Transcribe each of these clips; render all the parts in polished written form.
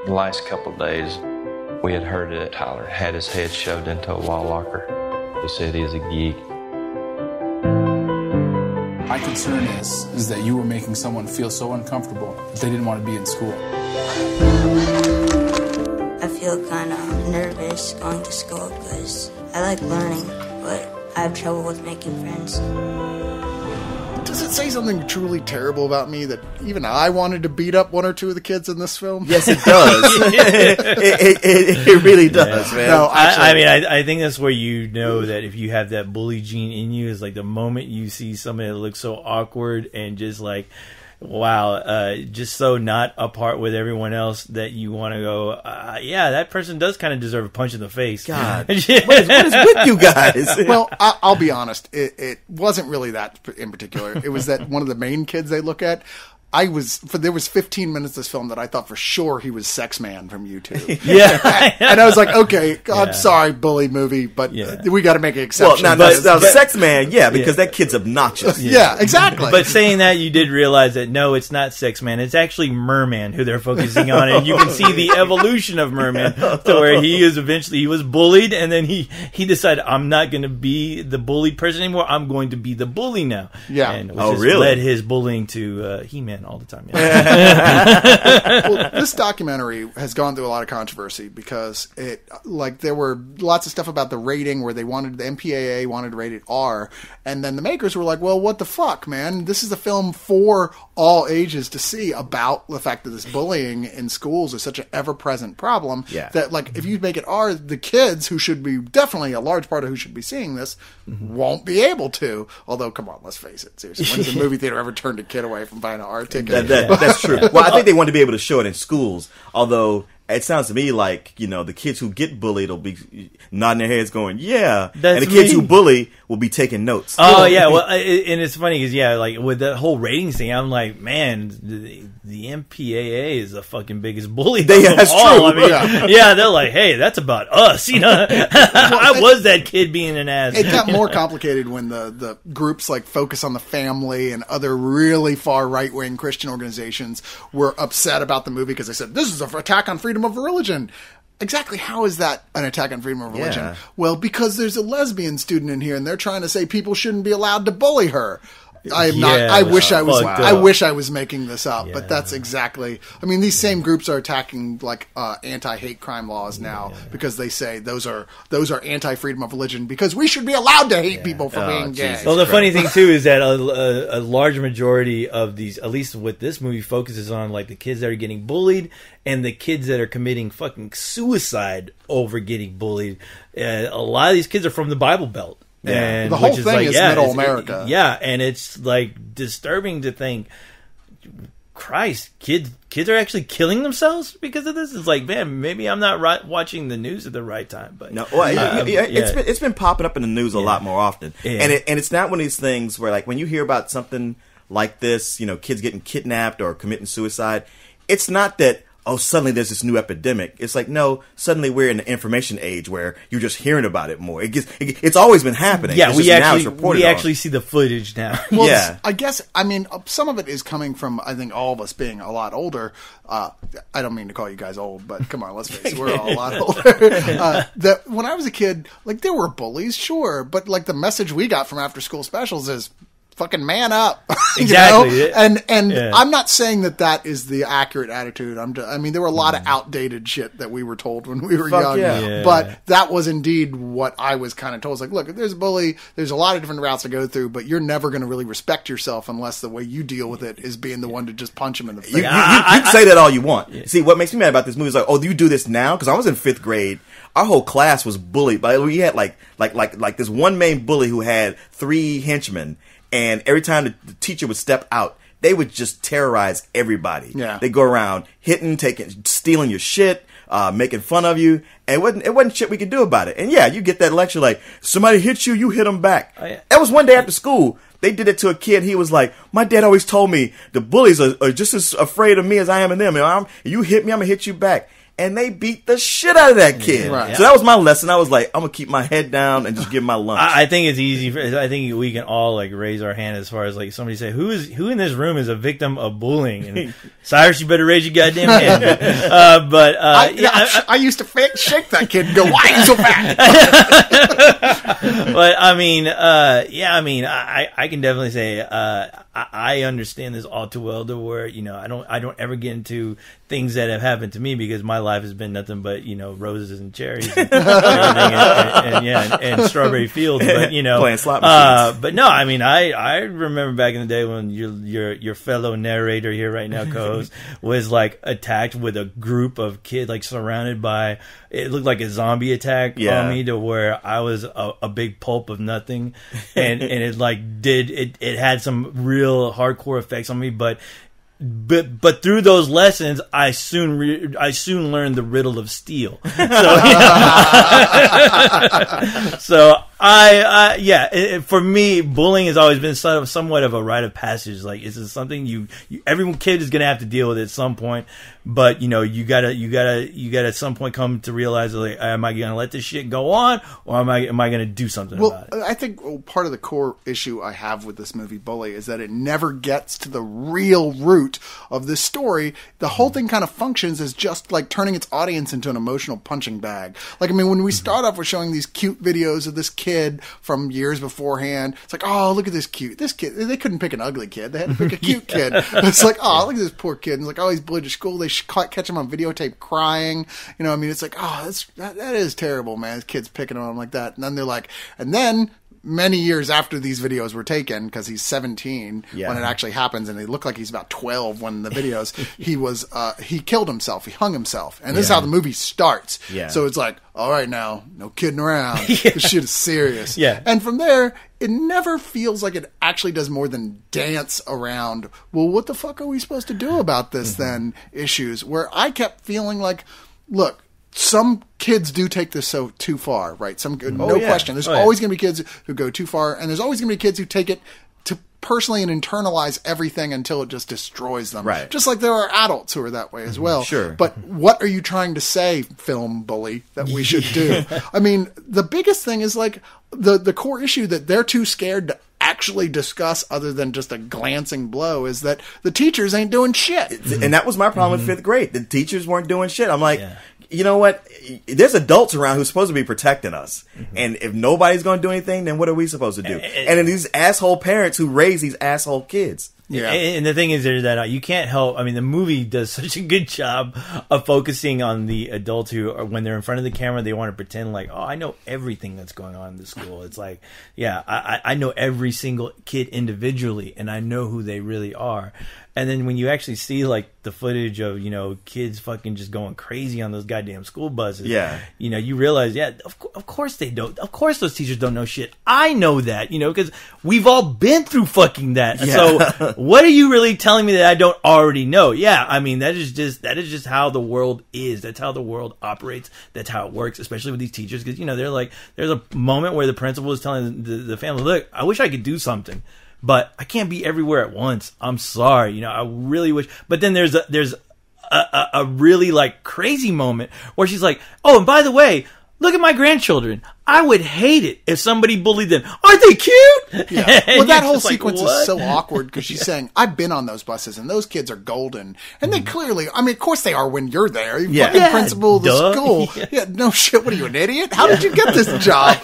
The last couple of days, we had heard that Tyler had his head shoved into a wall locker. They said he's a geek. My concern is that you were making someone feel so uncomfortable that they didn't want to be in school. I feel kind of nervous going to school because I like learning, but I have trouble with making friends. Does it say something truly terrible about me that even I wanted to beat up one or two of the kids in this film? Yes, it does. it really does, man. No, actually, I think that's where you know that if you have that bully gene in you is like the moment you see somebody that looks so awkward and just like, wow, just so not apart with everyone else that you want to go, yeah, that person does kind of deserve a punch in the face. God, what is with you guys? Well, I'll be honest. It wasn't really that in particular. It was that one of the main kids they look at. There was 15 minutes of this film that I thought for sure he was Sex Man from YouTube. Yeah. And I was like, okay, I'm sorry, bully movie, but we got to make an exception. Well, now, Sex Man, because that kid's obnoxious. Yeah, exactly. But saying that, you did realize that no, it's not Sex Man. It's actually Merman who they're focusing on, and you can see the evolution of Merman to where he was bullied, and then he decided, I'm not going to be the bullied person anymore. I'm going to be the bully now. Yeah. And really? led his bullying to He-Man all the time. Yeah. Well, this documentary has gone through a lot of controversy because there were lots of stuff about the rating where the MPAA wanted to rate it R, and then the makers were like, well, what the fuck, man? This is a film for all ages to see about the fact that this bullying in schools is such an ever-present problem that, like, if you make it R, the kids, who should be definitely a large part of who should be seeing this, won't be able to. Although, come on, let's face it, seriously, when does a movie theater ever turned a kid away from buying an R ticket? That's true. Well, I think they want to be able to show it in schools, although it sounds to me like, the kids who get bullied will be nodding their heads going, yeah. And the kids who bully will be taking notes. Oh, yeah. Well, and it's funny because, like with the whole ratings thing, I'm like, man, the MPAA is the fucking biggest bully. That's all. true. I mean, they're like, hey, that's about us. I was that kid being an ass. It got more complicated when the groups like Focus on the Family and other really far right-wing Christian organizations were upset about the movie because they said, this is an attack on freedom of religion. Exactly how is that an attack on freedom of religion? Yeah. Well, because there's a lesbian student in here and they're trying to say people shouldn't be allowed to bully her. I am not. I wish I was. I wish I was making this up, but that's exactly. I mean, these same groups are attacking like anti-hate crime laws now because they say those are anti-freedom of religion because we should be allowed to hate people for being gay. Well, the funny thing too is that a large majority of these, at least what this movie focuses on, like the kids that are getting bullied and the kids that are committing fucking suicide over getting bullied. A lot of these kids are from the Bible Belt. Yeah. And the whole thing is middle America. And it's like disturbing to think, Christ, kids are actually killing themselves because of this. It's like, man, maybe I'm not watching the news at the right time. But no, it's been popping up in the news a lot more often, and it's not one of these things where like when you hear about something like this, kids getting kidnapped or committing suicide, it's not that. Oh, suddenly there's this new epidemic. It's like, no, suddenly we're in the information age where you're just hearing about it more. It's always been happening. Yeah, we actually see the footage now. Well, I guess, some of it is coming from, I think, all of us being a lot older. I don't mean to call you guys old, but come on, let's face it, we're all a lot older. That when I was a kid, like, there were bullies, sure, but, like, the message we got from after school specials is, fucking man up. Exactly. And I'm not saying that is the accurate attitude. There were a lot of outdated shit that we were told when we were young. Yeah. But that was indeed what I was kind of told. It's like, look, if there's a bully, there's a lot of different routes to go through, but you're never going to really respect yourself unless the way you deal with it is being the one to just punch him in the face. You can say that all you want. Yeah. See, what makes me mad about this movie is like, oh, you do this now? Because I was in 5th grade. Our whole class was bullied. We had like this one main bully who had 3 henchmen. And every time the teacher would step out, they would just terrorize everybody. Yeah. They go around hitting, stealing your shit, making fun of you. And it wasn't shit we could do about it. And yeah, you get that lecture like, somebody hits you, you hit them back. Oh, yeah. That was one day after school. They did it to a kid. He was like, my dad always told me the bullies are just as afraid of me as I am of them. You hit me, I'm going to hit you back. and they beat the shit out of that kid. Right. So that was my lesson. I was like, I'm gonna keep my head down and just give my lunch. I think it's easy. I think we can all like raise our hand as far as like somebody say who in this room is a victim of bullying. And Cyrus, you better raise your goddamn hand. I used to shake that kid and go, "Why are you so fat?" But I mean, I can definitely say I understand this all too well to where I don't ever get into things that have happened to me because my life has been nothing but roses and cherries and and strawberry fields. But playing slot machines. But no, I mean, I remember back in the day when your fellow narrator here right now, co-host, was like attacked with a group of kids, like surrounded by. It looked like a zombie attack on me, to where I was a big pulp of nothing, and it like it had some real hardcore effects on me, but through those lessons, I soon learned the riddle of steel. So, for me, bullying has always been somewhat of a rite of passage. Like, it's something every kid is going to have to deal with at some point. But you gotta at some point come to realize, like, am I going to let this shit go on, or am I going to do something about it? I think part of the core issue I have with this movie, Bully, is that it never gets to the real root of this story. The whole thing kind of functions as just like turning its audience into an emotional punching bag. Like, I mean, when we start off with showing these cute videos of this kid from years beforehand, it's like, oh, look at this kid. They couldn't pick an ugly kid. They had to pick a cute kid. It's like, oh, look at this poor kid. And it's like, oh, he's bullied to school. They catch him on videotape crying. I mean, it's like, oh, that is terrible, man. This kid's picking on him like that. And then they're like, and then many years after these videos were taken, because he's 17 when it actually happens, and they look like he's about 12 when the videos, he killed himself. He hung himself. And this is how the movie starts. Yeah. So it's like, all right, now, no kidding around. This shit is serious. Yeah. And from there, it never feels like it actually does more than dance around, well, what the fuck are we supposed to do about this then issues, where I kept feeling like, look, some kids do take this too far, right? Question. There's always going to be kids who go too far, and there's always going to be kids who take it to personally and internalize everything until it just destroys them. Right. Just like there are adults who are that way as well. Sure. But what are you trying to say, film Bully, that we should do? I mean, the biggest thing is like the core issue that they're too scared to actually discuss, other than just a glancing blow, is that the teachers ain't doing shit. And that was my problem with fifth grade. The teachers weren't doing shit. I'm like, you know what? There's adults around who's supposed to be protecting us. And if nobody's going to do anything, then what are we supposed to do? And then these asshole parents who raise these asshole kids. Yeah. And the thing is that you can't help. I mean, the movie does such a good job of focusing on the adults who, when they're in front of the camera, they want to pretend like, oh, I know everything that's going on in the school. It's like, I know every single kid individually, and I know who they really are. And then when you actually see like the footage of, kids fucking just going crazy on those goddamn school buses, you realize, of course they don't. Of course those teachers don't know shit. I know that, because we've all been through fucking that. Yeah. So what are you really telling me that I don't already know? Yeah, I mean, that is just how the world is. That's how the world operates. That's how it works, especially with these teachers. Because, they're like, there's a moment where the principal is telling the family, look, I wish I could do something, but I can't be everywhere at once. I'm sorry. I really wish. But then there's a really like crazy moment where she's like, oh, and by the way, look at my grandchildren. I would hate it if somebody bullied them. Aren't they cute? Yeah. Well, that whole sequence is so awkward because she's saying, I've been on those buses and those kids are golden. And they clearly, I mean, of course they are when you're there. You're fucking principal of the school. Yeah, no shit. What are you, an idiot? How did you get this job?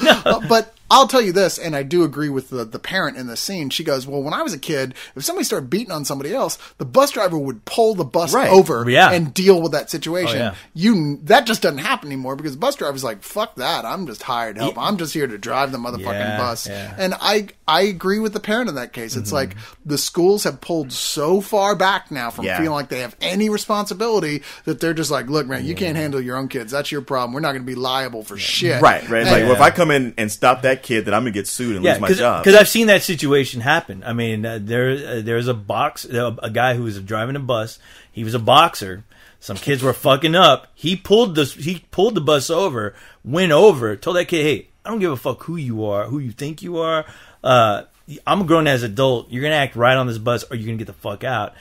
But I'll tell you this, and I do agree with the parent in this scene. She goes, well, when I was a kid, if somebody started beating on somebody else, the bus driver would pull the bus over and deal with that situation. That just doesn't happen anymore because the bus driver's like, fuck that. I'm just hired help. I'm just here to drive the motherfucking bus. Yeah. And I agree with the parent in that case. It's like the schools have pulled so far back now from feeling like they have any responsibility that they're just like, look, man, you can't handle your own kids. That's your problem. We're not going to be liable for shit. Right. It's like, well, if I come in and stop that kid, then I'm gonna get sued and lose my job. Because I've seen that situation happen. I mean, there's a guy who was driving a bus. He was a boxer. Some kids were fucking up. He pulled the bus over, went over, told that kid, hey, I don't give a fuck who you are, who you think you are. I'm a grown ass adult. You're gonna act right on this bus, or you're gonna get the fuck out.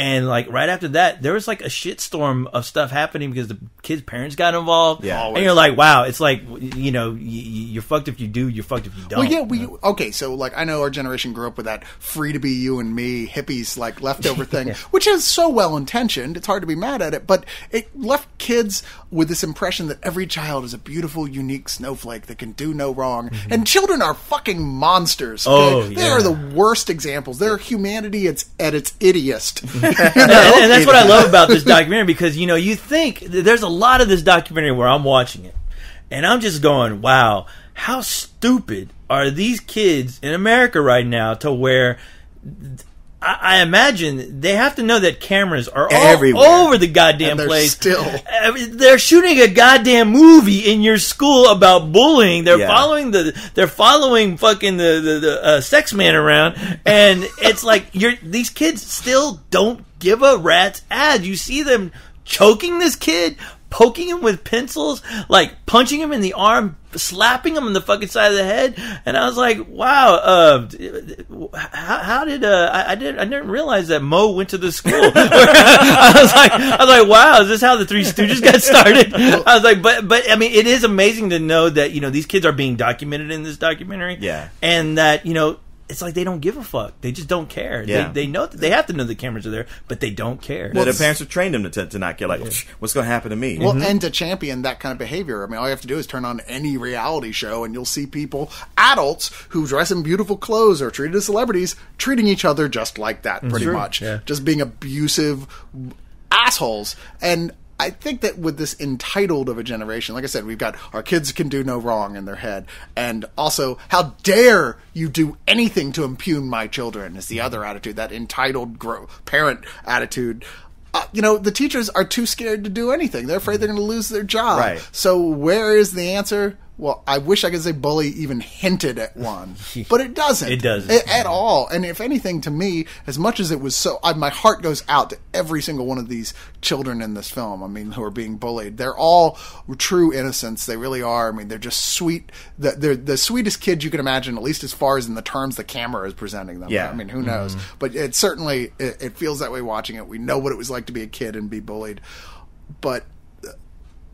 And like right after that, there was like a shitstorm of stuff happening because the kids' parents got involved. Yeah. And you're like, wow, it's like, you know, you're fucked if you do, you're fucked if you don't. Well, yeah, okay, so like I know our generation grew up with that free to be you and me hippies like leftover thing, which is so well intentioned. It's hard to be mad at it, but it left kids with this impression that every child is a beautiful, unique snowflake that can do no wrong. And children are fucking monsters. Okay? Oh, They yeah. are the worst examples. They're humanity at its idiotest. And that's what I love about this documentary, because, you know, you think there's a lot of this documentary where I'm watching it and I'm just going, wow, how stupid are these kids in America right now, to where I imagine they have to know that cameras are everywhere, all over the goddamn And they're place. still- They're shooting a goddamn movie in your school about bullying. They're Yeah. following fucking the sex man around, and it's like these kids still don't give a rat's ass. You see them choking this kid, poking him with pencils, like punching him in the arm, slapping him in the fucking side of the head, and I was like, "Wow, how did I didn't realize that Mo went to the school." I was like, "Wow, is this how the Three Stooges got started?" I was like, "But I mean, it is amazing to know that, you know, these kids are being documented in this documentary, Yeah. and that, you know." It's like they don't give a fuck. They just don't care. Yeah. They know that they have to know the cameras are there, but they don't care. Well, their parents have trained them to not care. Like, what's going to happen to me? Well, and to champion that kind of behavior, I mean, all you have to do is turn on any reality show and you'll see people, adults, who dress in beautiful clothes or are treated as celebrities, treating each other just like that, pretty much. Yeah. Just being abusive assholes. And I think that with this entitled of a generation, like I said, we've got our kids can do no wrong in their head. And also, how dare you do anything to impugn my children is the other attitude, that entitled parent attitude. You know, the teachers are too scared to do anything. They're afraid they're going to lose their job. Right. So where is the answer? Well, I wish I could say bully even hinted at one, but it doesn't. It doesn't. At all. And if anything, to me, as much as it was my heart goes out to every single one of these children in this film, I mean, who are being bullied. They're all true innocents. They really are. I mean, they're just sweet. They're the sweetest kids you can imagine, at least as far as in the terms the camera is presenting them. Yeah. I mean, who knows? But it certainly, it feels that way watching it. We know what it was like to be a kid and be bullied. But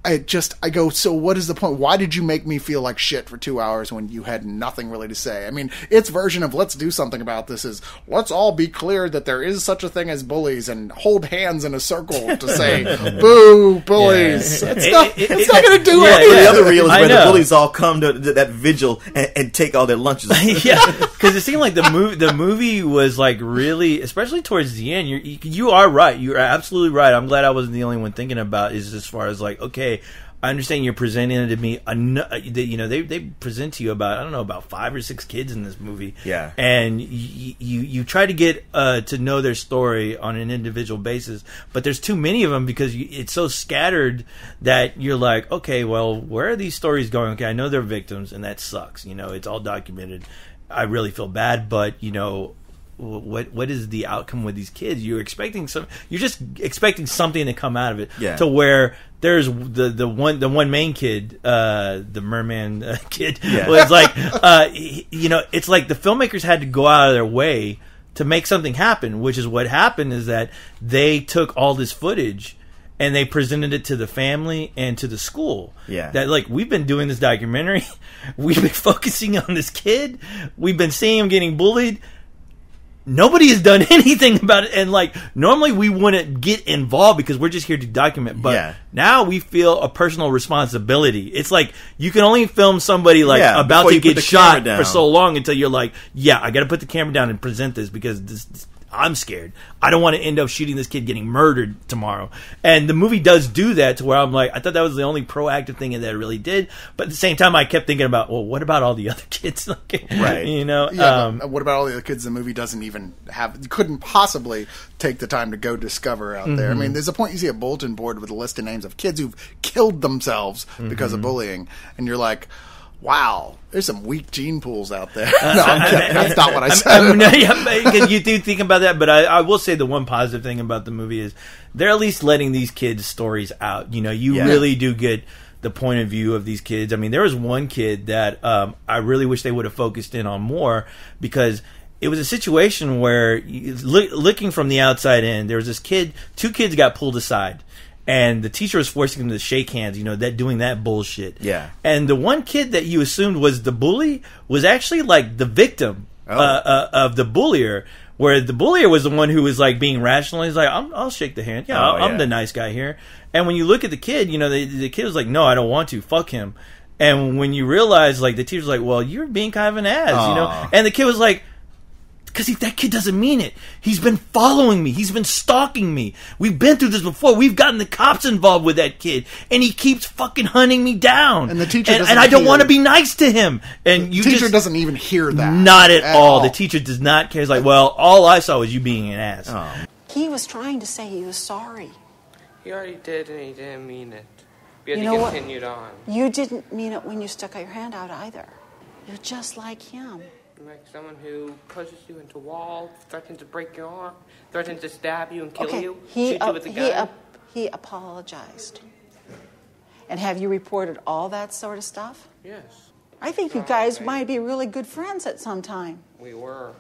I go, so what is the point? Why did you make me feel like shit for 2 hours when you had nothing really to say? I mean, its version of let's do something about this is let's all be clear that there is such a thing as bullies and hold hands in a circle to say, boo, bullies. Yeah. It's not going to do Yeah, anything. The other reel is I where the know. bullies all come to that vigil and take all their lunches. Yeah, because it seemed like the movie was like really, especially towards the end. You are right. You are absolutely right. I'm glad I wasn't the only one thinking about is as far as like, okay, I understand you're presenting it to me. You know, they present to you about, I don't know, about 5 or 6 kids in this movie. Yeah. And you try to get to know their story on an individual basis, but there's too many of them because it's so scattered that you're like, okay, well, where are these stories going? Okay, I know they're victims, and that sucks. You know, it's all documented. I really feel bad, but you know, what is the outcome with these kids? You're just expecting something to come out of it. Yeah. To where there's the one main kid, the merman kid, Yeah. was like, you know, it's like the filmmakers had to go out of their way to make something happen, which is what happened is that they took all this footage and they presented it to the family and to the school. Yeah. That, like, we've been doing this documentary. We've been focusing on this kid. We've been seeing him getting bullied. Nobody has done anything about it. And, like, normally we wouldn't get involved because we're just here to document. But Yeah. now we feel a personal responsibility. It's like you can only film somebody, like, Yeah, about before to you put get the shot camera down. for so long until you're like, yeah, I got to put the camera down and present this because I'm scared. I don't want to end up shooting this kid getting murdered tomorrow. And the movie does do that to where I'm like, I thought that was the only proactive thing that it really did. But at the same time, I kept thinking about, well, what about all the other kids? Right. You know? Yeah, but what about all the other kids the movie doesn't even have, couldn't possibly take the time to go discover out there? I mean, there's a point you see a bulletin board with a list of names of kids who've killed themselves because of bullying, and you're like, wow, there's some weak gene pools out there. No, I'm kidding. That's not what I said. You do think about that, but I will say the one positive thing about the movie is they're at least letting these kids' stories out. You know, you Yeah. really do get the point of view of these kids. I mean, there was one kid that I really wish they would have focused in on more because it was a situation where, looking from the outside in, there was this kid, 2 kids got pulled aside. And the teacher was forcing them to shake hands, doing that bullshit. Yeah. And the one kid that you assumed was the bully was actually like the victim of the bullier, where the bullier was the one who was like being rational. He's like, I'll shake the hand. Yeah, I'm the nice guy here. And when you look at the kid, the kid was like, no, I don't want to. Fuck him. And when you realize, like, the teacher's like, well, you're being kind of an ass, And the kid was like, because that kid doesn't mean it. He's been following me. He's been stalking me. We've been through this before. We've gotten the cops involved with that kid, and he keeps fucking hunting me down. And the teacher doesn't and I don't want to be nice to him. And the teacher doesn't even hear that. Not at all. The teacher does not care. He's like, well, all I saw was you being an ass. Oh. He was trying to say he was sorry. He already did, and he didn't mean it. We had You to know what? continue on. You didn't mean it when you stuck out your hand out either. You're just like him. Like someone who pushes you into a wall, threatens to break your arm, threatens to stab you and kill you, shoot you with a gun. He apologized. And have you reported all that sort of stuff? Yes. I think you guys might be really good friends at some time. We were.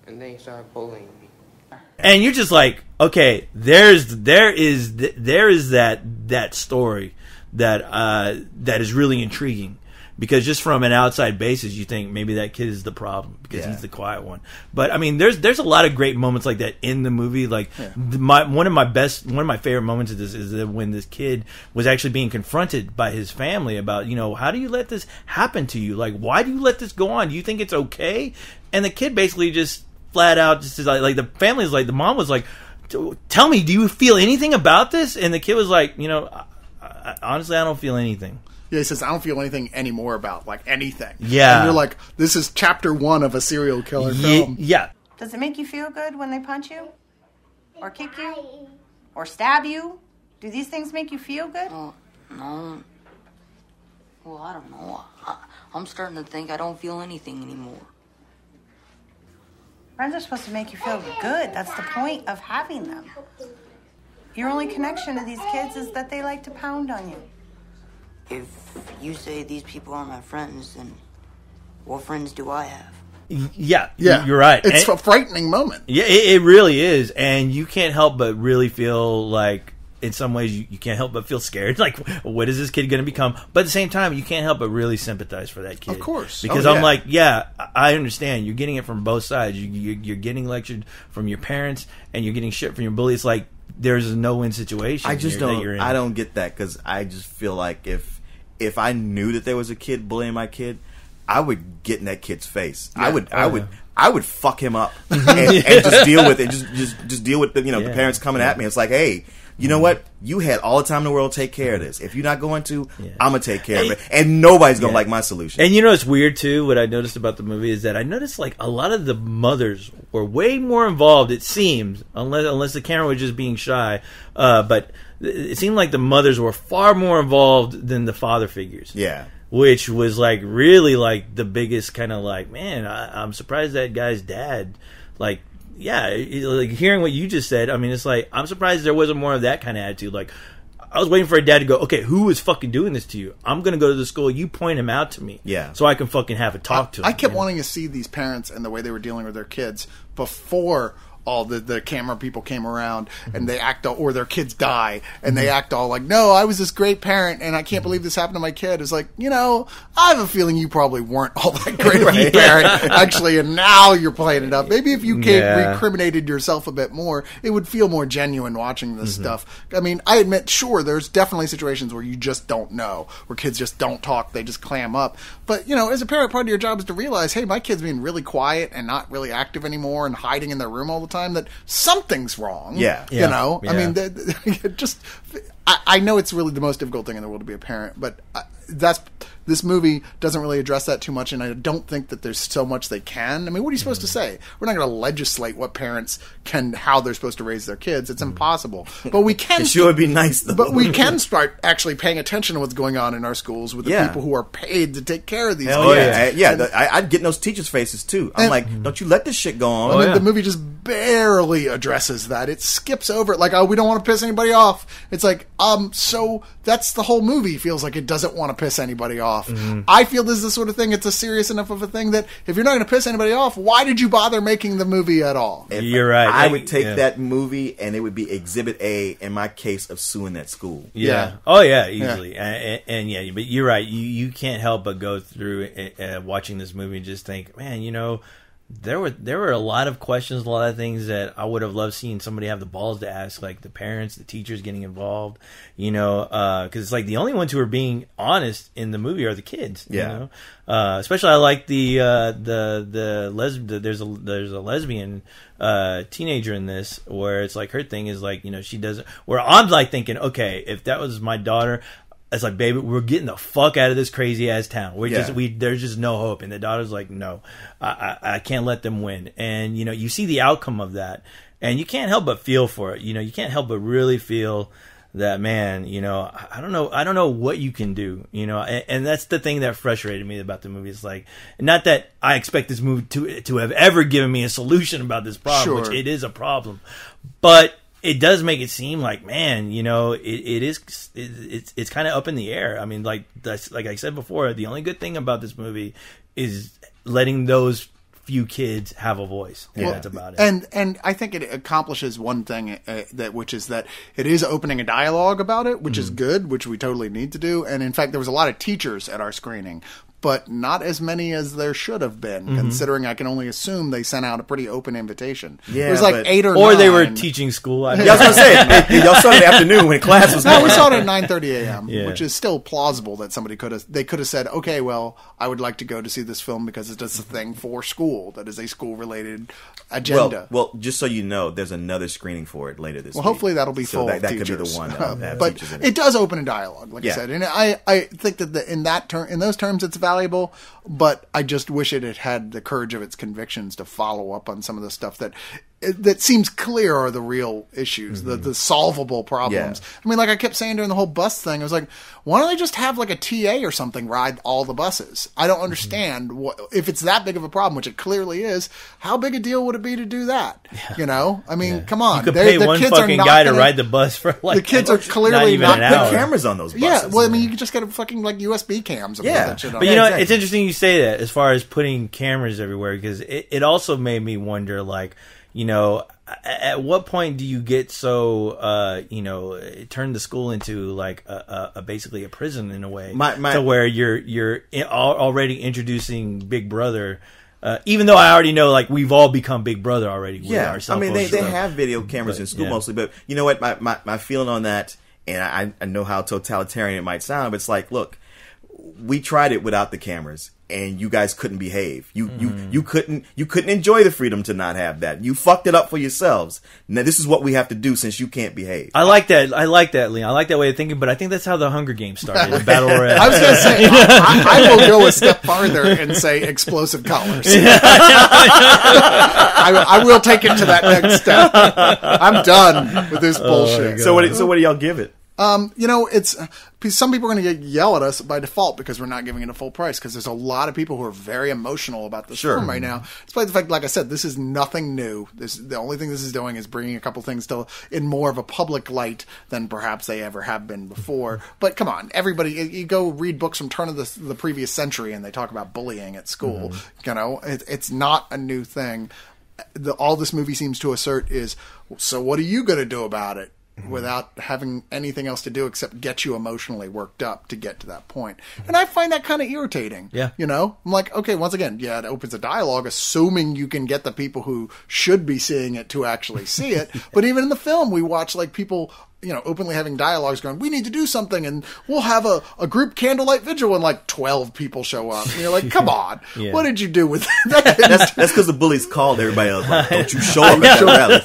And then he started bullying me. And you're just like, okay, there is that story that is really intriguing. Because just from an outside basis, you think maybe that kid is the problem because he's the quiet one. But I mean, there's a lot of great moments like that in the movie. Like one of my favorite moments of this is that when this kid was actually being confronted by his family about, how do you let this happen to you? Like, why do you let this go on? Do you think it's okay? And the kid basically just flat out just is like the family is like, the mom was like, tell me, do you feel anything about this? And the kid was like, honestly, I don't feel anything. Yeah, he says, I don't feel anything anymore about, like, anything. Yeah. And you're like, this is chapter 1 of a serial killer film. Yeah. Does it make you feel good when they punch you? Or kick you? Or stab you? Do these things make you feel good? No. Well, I don't know. I'm starting to think I don't feel anything anymore. Friends are supposed to make you feel good. That's the point of having them. Your only connection to these kids is that they like to pound on you. If you say these people are my friends, then what friends do I have? Yeah, you're right. It's a frightening moment. Yeah, it really is. And you can't help but really feel like, in some ways, you can't help but feel scared. Like, what is this kid going to become? But at the same time, you can't help but really sympathize for that kid. Of course. Because I'm like, I understand. You're getting it from both sides. You're getting lectured from your parents, and you're getting shit from your bully. It's like, there's a no-win situation. I just don't. I don't get that because I just feel like if I knew that there was a kid bullying my kid, I would get in that kid's face. Yeah. I would fuck him up and just deal with it. Just deal with the the parents coming at me. It's like, hey, you know what? You had all the time in the world to take care of this. If you're not going to, I'm gonna take care of it, and nobody's gonna like my solution. And it's weird too. What I noticed about the movie is that I noticed like a lot of the mothers were way more involved. It seems, unless the camera was just being shy, but it seemed like the mothers were far more involved than the father figures. Yeah. Which was like really like the biggest kind of like, man, I'm surprised that guy's dad, like, like hearing what you just said. I mean, it's like, I'm surprised there wasn't more of that kind of attitude. Like, I was waiting for a dad to go, okay, who is fucking doing this to you? I'm going to go to the school. You point him out to me. Yeah. So I can fucking have a talk to him. I kept wanting to see these parents and the way they were dealing with their kids before all the camera people came around and they act all, or their kids die and they act all like, no, I was this great parent and I can't believe this happened to my kid. It's like, I have a feeling you probably weren't all that great of a parent actually, and now you're playing it up. Maybe if you recriminated yourself a bit more, it would feel more genuine watching this stuff. I mean, I admit, sure, there's definitely situations where you just don't know, where kids just don't talk, they just clam up. But, as a parent, part of your job is to realize, hey, my kid's being really quiet and not really active anymore and hiding in their room all the time, that something's wrong. Yeah. I mean, I know it's really the most difficult thing in the world to be a parent, but this movie doesn't really address that too much, and I don't think that there's so much they can. I mean, what are you supposed to say? We're not going to legislate what parents how they're supposed to raise their kids. It's impossible. But we can. It sure would be nice, though. But we can start actually paying attention to what's going on in our schools with the people who are paid to take care of these kids. I'd get in those teachers' faces, too. I'm like, don't you let this shit go on. The movie just barely addresses that. It skips over it, like, oh, we don't want to piss anybody off. It's like, so that's the whole movie. Feels like it doesn't want to piss anybody off. off. I feel this is the sort of thing, it's a serious enough of a thing that if you're not going to piss anybody off, why did you bother making the movie at all? You're right. I would take that movie and it would be Exhibit A in my case of suing that school. Yeah. Oh, yeah, easily. Yeah. And yeah, but you're right. You can't help but go through watching this movie and just think, man, you know, there were a lot of questions, a lot of things that I would have loved seeing somebody have the balls to ask, like the parents, the teachers getting involved, you know, because it's like the only ones who are being honest in the movie are the kids. Yeah. You know? Especially I like there's a lesbian teenager in this where it's like her thing is like, you know, she doesn't, where I'm like thinking, okay, if that was my daughter, it's like, baby, we're getting the fuck out of this crazy ass town. There's just no hope. And the daughter's like, no, I can't let them win. And, you know, you see the outcome of that and you can't help but feel for it. You know, you can't help but really feel that, man, you know, I don't know what you can do, you know, and that's the thing that frustrated me about the movie. It's like, not that I expect this movie to have ever given me a solution about this problem, which it is a problem, but it does make it seem like, man, you know, it's kind of up in the air. I mean, like I said before, the only good thing about this movie is letting those few kids have a voice. Yeah. That's about it. And I think it accomplishes one thing which is that it is opening a dialogue about it, which is good, which we totally need to do. And in fact, there was a lot of teachers at our screening, but not as many as there should have been, considering I can only assume they sent out a pretty open invitation. Yeah, it was like 8 or 9. Or they were teaching school. I was going to say, y'all saw it in the afternoon when class was going. No, we saw it at 9:30 a.m., which is still plausible that somebody could have said, okay, well, I would like to go to see this film because it's just a thing for school. That is a school-related agenda. Well, just so you know, there's another screening for it later this week. Well, hopefully that'll be full of that teachers. Could be the one that'll have but teachers in it does open a dialogue, like I said. And I think that in those terms it's valuable, but I just wish it had had the courage of its convictions to follow up on some of the stuff that seems clear are the real issues, the solvable problems. Yeah. I mean, like I kept saying during the whole bus thing, I was like, why don't they just have like a TA or something ride all the buses? I don't understand if it's that big of a problem, which it clearly is. How big a deal would it be to do that? Yeah. You know, I mean, come on. You could pay one fucking guy to ride the bus for like the kids are clearly not put cameras on those buses. Yeah, well, I mean, you could just get a fucking like USB cams. But you know, it's interesting you say that as far as putting cameras everywhere, because it also made me wonder, like, you know, at what point do you get so, you know, turn the school into like basically a prison in a way, to where you're already introducing Big Brother. Even though I already know, like, we've all become Big Brother already. Yeah, I mean, they have video cameras in school mostly, but you know what? My feeling on that, and I know how totalitarian it might sound, but it's like, look, we tried it without the cameras, and you guys couldn't behave. You couldn't enjoy the freedom to not have that. You fucked it up for yourselves. Now this is what we have to do since you can't behave. I like that, Leon. I like that way of thinking, but I think that's how the Hunger Games started. The Battle Royale. I was going to say, I will go a step farther and say explosive colors. I will take it to that next step. I'm done with this bullshit. So what do y'all give it? You know, it's some people are going to yell at us by default because we're not giving it a full price, because there's a lot of people who are very emotional about this film right now. Despite the fact, like I said, this is nothing new. The only thing this is doing is bringing a couple things in more of a public light than perhaps they ever have been before. But come on, everybody, you go read books from turn of the previous century and they talk about bullying at school. You know, it's not a new thing. All this movie seems to assert is, so what are you going to do about it? Without having anything else to do except get you emotionally worked up to get to that point. And I find that kind of irritating. Yeah. You know? I'm like, okay, once again, it opens a dialogue, assuming you can get the people who should be seeing it to actually see it. But even in the film, we watch like people, you know, openly having dialogues going, we need to do something, and we'll have a group candlelight vigil, and like 12 people show up. And you're like, come on, what did you do with that? That's because the bullies called everybody else, like, don't you show up at the rally.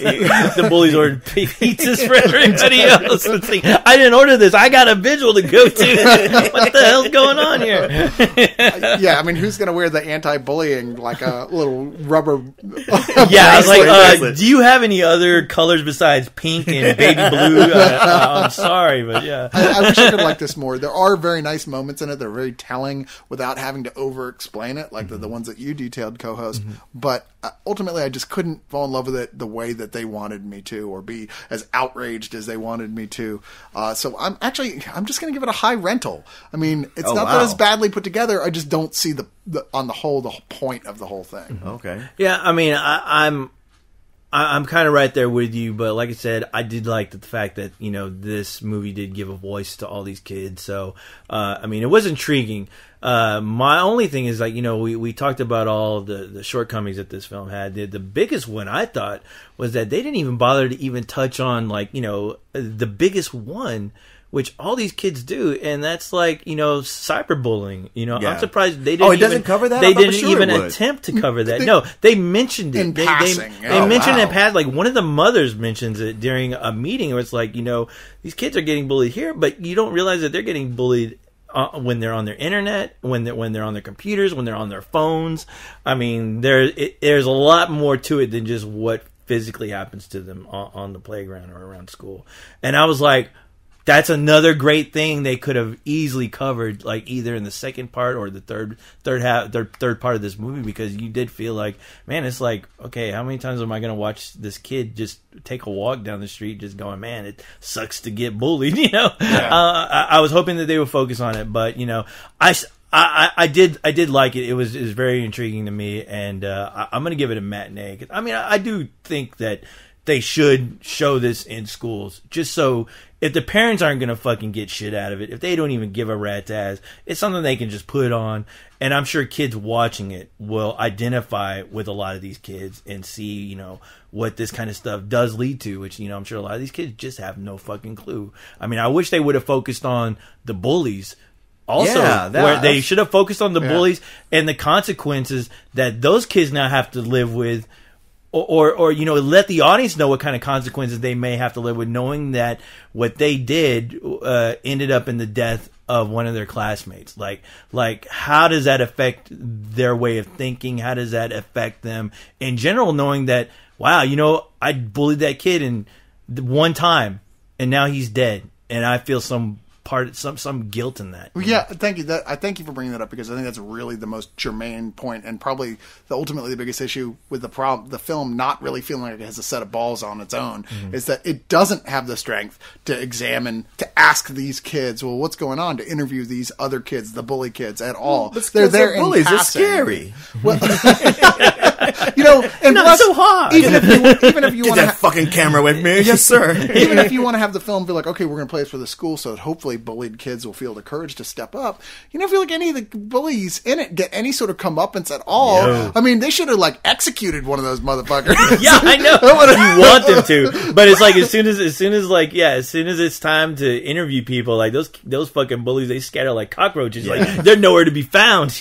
The bullies ordered pizzas for everybody else. Like, I didn't order this. I got a vigil to go to. What the hell's going on here? Yeah, I mean, who's going to wear the anti-bullying, like a little rubber I was like, do you have any other colors besides pink and baby blue? I'm sorry, but yeah. I wish I could like this more. There are very nice moments in it. They're very telling without having to over-explain it, like the ones that you detailed, co-host. But ultimately, I just couldn't fall in love with it the way that they wanted me to, or be as outraged as they wanted me to. So I'm just going to give it a high rental. I mean, it's not that it's badly put together. I just don't see the on the whole point of the whole thing. Okay. Yeah, I mean, I'm kind of right there with you, but like I said, I did like the fact that, you know, this movie did give a voice to all these kids. So, I mean, it was intriguing. My only thing is, like, you know, we talked about all the shortcomings that this film had. The biggest one, I thought, was that they didn't even bother to even touch on, like, you know, the biggest one, which all these kids do, and that's, like, you know, cyberbullying. You know, I'm surprised they didn't. It doesn't cover that. They didn't even attempt to cover that. No, they mentioned it in passing. They mentioned it in passing. Like, one of the mothers mentions it during a meeting where it's like, you know, these kids are getting bullied here, but you don't realize that they're getting bullied when they're on their internet, when they're on their computers, when they're on their phones. I mean, there's a lot more to it than just what physically happens to them on the playground or around school. And I was like, that's another great thing they could have easily covered, like either in the second part or the third part of this movie, because you did feel like, man, it's like, okay, how many times am I going to watch this kid just take a walk down the street just going, man, it sucks to get bullied, you know? Yeah. I was hoping that they would focus on it, but, you know, I did like it. It was very intriguing to me, and I'm going to give it a matinee. I mean, I do think that they should show this in schools, just so if the parents aren't going to fucking get shit out of it, if they don't even give a rat's ass, it's something they can just put on. And I'm sure kids watching it will identify with a lot of these kids and see, you know, what this kind of stuff does lead to, which, you know, I'm sure a lot of these kids just have no fucking clue. I mean, I wish they would have focused on the bullies. Also, where they should have focused on the bullies and the consequences that those kids now have to live with. Or you know, let the audience know what kind of consequences they may have to live with, knowing that what they did ended up in the death of one of their classmates. Like how does that affect their way of thinking? How does that affect them in general, knowing that, wow, you know, I bullied that kid in one time and now he's dead, and I feel some guilt in that. Yeah, thank you. I thank you for bringing that up, because I think that's really the most germane point, and probably ultimately the biggest issue with the film not really feeling like it has a set of balls on its own, is that it doesn't have the strength to examine, to ask these kids, well, what's going on, to interview these other kids, the bully kids, at all. They're there in bullies. They're scary. Well, you know, and not plus, so hard. Even if you want that fucking camera with me, yes sir. Even if you want to have the film be like, okay, we're going to play this for the school, so that hopefully bullied kids will feel the courage to step up. You never feel like any of the bullies in it get any sort of comeuppance at all. No. I mean, they should have like executed one of those motherfuckers. Yeah, I know. You want them to, but it's like as soon as it's time to interview people, like those fucking bullies, they scatter like cockroaches. Yeah. Like they're nowhere to be found.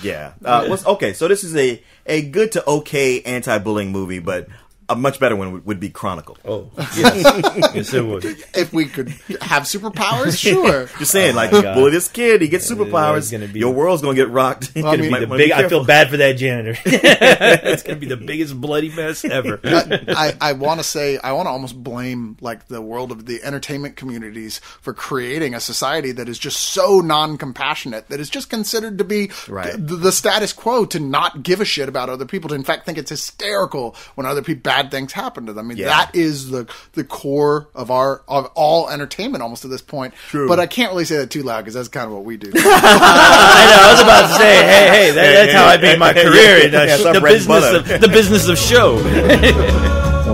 Yeah. Okay, so this is a good to okay anti-bullying movie, but a much better one would be Chronicle. Oh, yes. Yes, it would. If we could have superpowers, sure. Just saying, bully this kid, he gets superpowers, your world's going to get rocked. Well, I feel bad for that janitor. It's going to be the biggest bloody mess ever. I want to almost blame like the world of the entertainment communities for creating a society that is just so non-compassionate, that is just considered to be the status quo, to not give a shit about other people, to in fact think it's hysterical when other people bad things happen to them. I mean, that is the core of all entertainment almost to this point. True. But I can't really say that too loud, because that's kind of what we do. I know. I was about to say, hey, that's how I made my career in the business of show.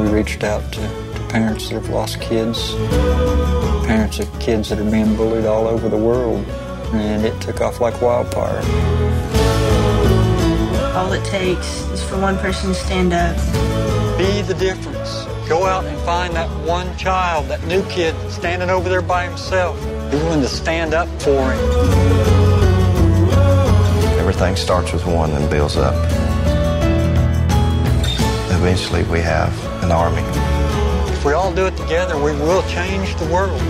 We reached out to parents that have lost kids, parents of kids that are being bullied all over the world, and it took off like wildfire. All it takes is for one person to stand up. Be the difference. Go out and find that one child, that new kid standing over there by himself. Be willing to stand up for him. Everything starts with one and builds up. Eventually we have an army. If we all do it together, we will change the world.